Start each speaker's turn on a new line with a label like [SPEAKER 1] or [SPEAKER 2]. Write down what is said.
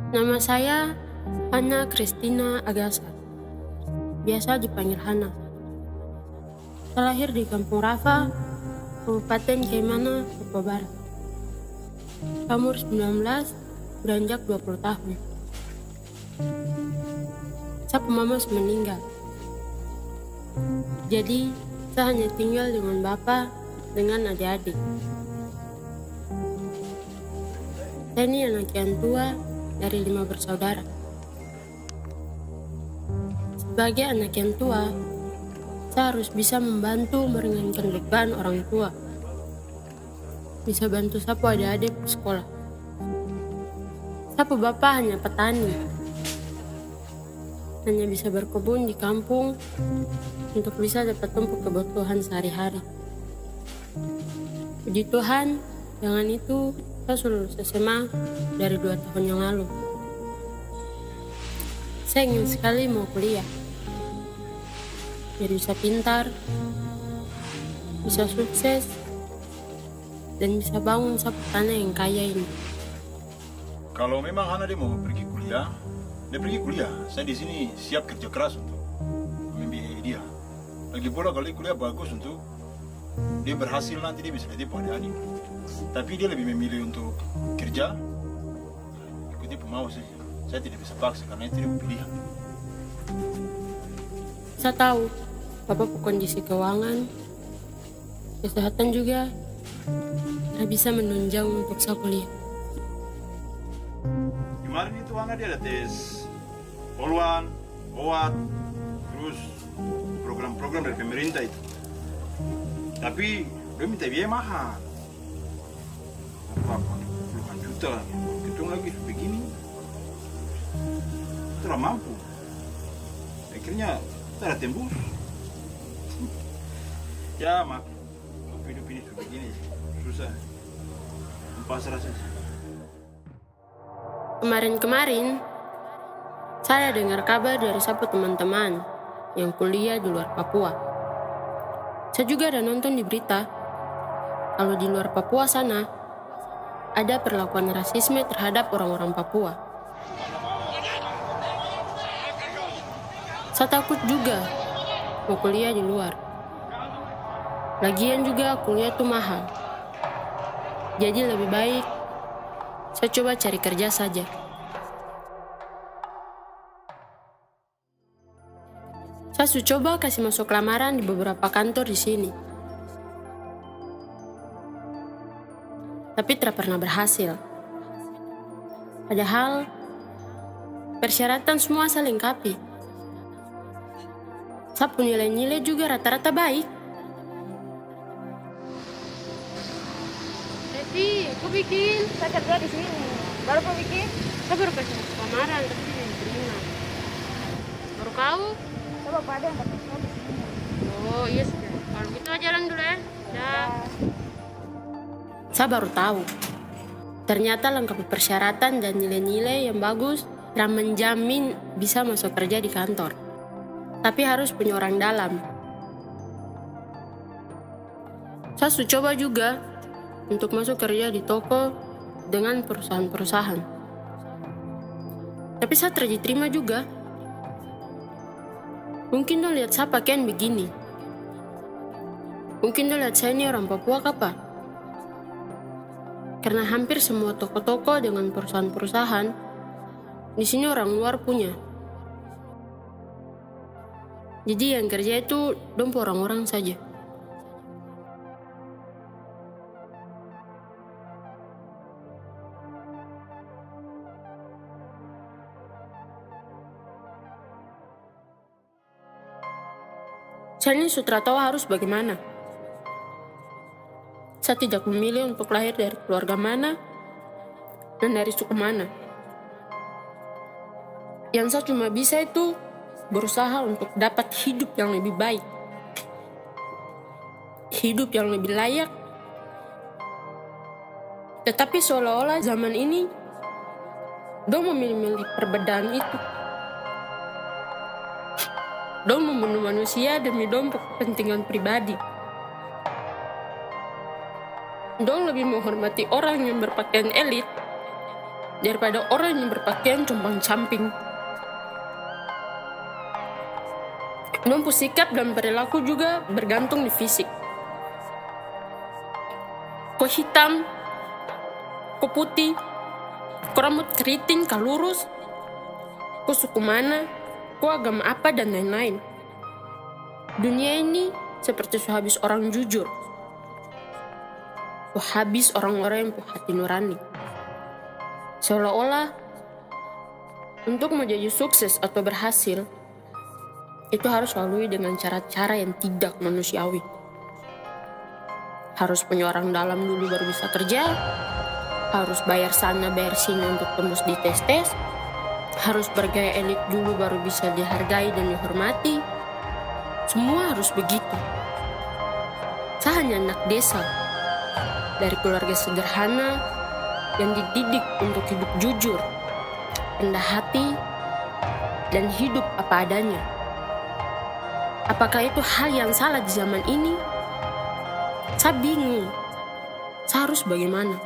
[SPEAKER 1] Nama saya Hana Christina Agasa, biasa dipanggil Hana. Saya lahir di Kampung Rafa, Kabupaten Kaimana, Papua Barat. Umur 19, beranjak 20 tahun. Saya mama sudah meninggal. Jadi, saya hanya tinggal dengan bapak dengan adik-adik. Saya ini anak yang tua dari 5 bersaudara. Sebagai anak yang tua, saya harus bisa membantu meringankan beban orang tua. Bisa bantu sapu adik-adik ke sekolah. Sapu bapak hanya petani. Hanya bisa berkebun di kampung untuk bisa dapat tumpuk kebutuhan sehari-hari. Puji Tuhan, dengan itu saya sudah lulus SMA dari 2 tahun yang lalu. Saya ingin sekali mau kuliah, biar bisa pintar, bisa sukses, dan bisa bangun sapu tanah yang kaya ini.
[SPEAKER 2] Kalau memang Hana dia mau pergi kuliah, dia pergi kuliah. Saya di sini siap kerja keras untuk membiayai dia. Lagi pula kalau dia kuliah bagus untuk dia berhasil nanti dia bisa jadi adik-adik. Tapi dia lebih memilih untuk kerja, ikuti pemau saja. Saya tidak bisa paksa karena itu dia pilihan.
[SPEAKER 1] Saya tahu Bapak kondisi keuangan, kesehatan juga tidak bisa menunjang untuk saya kuliah.
[SPEAKER 2] Kemarin itu Hana dia ada tes poluan, OAT, terus program-program dari pemerintah itu. Tapi dia minta biaya mahal. Berapa puluhan juta, hitung lagi begini. Tidak mampu. Akhirnya tidak tembus. Ya mak, hidup ini begini susah. Pasrah saja.
[SPEAKER 1] Kemarin-kemarin, saya dengar kabar dari satu teman-teman yang kuliah di luar Papua. Saya juga ada nonton di berita, kalau di luar Papua sana, ada perlakuan rasisme terhadap orang-orang Papua. Saya takut juga mau kuliah di luar. Lagian juga kuliah tuh mahal. Jadi lebih baik saya coba cari kerja saja. Saya sudah coba kasih masuk lamaran di beberapa kantor di sini. Tapi tidak pernah berhasil. Padahal persyaratan semua saya lengkapi. Saya punya nilai-nilai juga rata-rata baik. Jadi, aku bikin.
[SPEAKER 3] Saya kerja di sini. Baru kau bikin?
[SPEAKER 1] Saya baru kasih masuk lamaran, tapi tidak diterima. Baru kau?
[SPEAKER 3] Saya bapak ada yang dapat saya di sini.
[SPEAKER 1] Oh iya sudah. Kalau gitu jalan dulu ya. Dah. Saya baru tahu. Ternyata lengkapi persyaratan dan nilai-nilai yang bagus dan menjamin bisa masuk kerja di kantor. Tapi harus punya orang dalam. Saya sudah coba juga untuk masuk kerja di toko dengan perusahaan-perusahaan. Tapi saya tidak diterima juga. Mungkin dong lihat saya pakaian begini. Mungkin dong lihat saya ini orang Papua apa? Karena hampir semua toko-toko dengan perusahaan-perusahaan di sini orang luar punya. Jadi yang kerja itu dong orang-orang saja. Saya ini sudah tahu harus bagaimana. Saya tidak memilih untuk lahir dari keluarga mana dan dari suku mana. Yang saya cuma bisa itu berusaha untuk dapat hidup yang lebih baik. Hidup yang lebih layak. Tetapi seolah-olah zaman ini dong memilih perbedaan itu. Dong membunuh manusia demi dong kepentingan pribadi. Dong lebih menghormati orang yang berpakaian elit daripada orang yang berpakaian compang-camping. Nompu sikap dan perilaku juga bergantung di fisik. Kau hitam, kau putih, kau rambut keriting, kau lurus, kau suku mana, kau agama apa, dan lain-lain. Dunia ini seperti sehabis orang jujur. Habis orang-orang yang hati nurani. Seolah-olah untuk menjadi sukses atau berhasil, itu harus lalui dengan cara-cara yang tidak manusiawi. Harus punya orang dalam dulu baru bisa kerja, harus bayar sana bayar sini untuk tembus di tes-tes, harus bergaya elit dulu baru bisa dihargai dan dihormati. Semua harus begitu. Saya hanya anak desa, dari keluarga sederhana yang dididik untuk hidup jujur, rendah hati, dan hidup apa adanya. Apakah itu hal yang salah di zaman ini? Saya bingung. Saya harus bagaimana?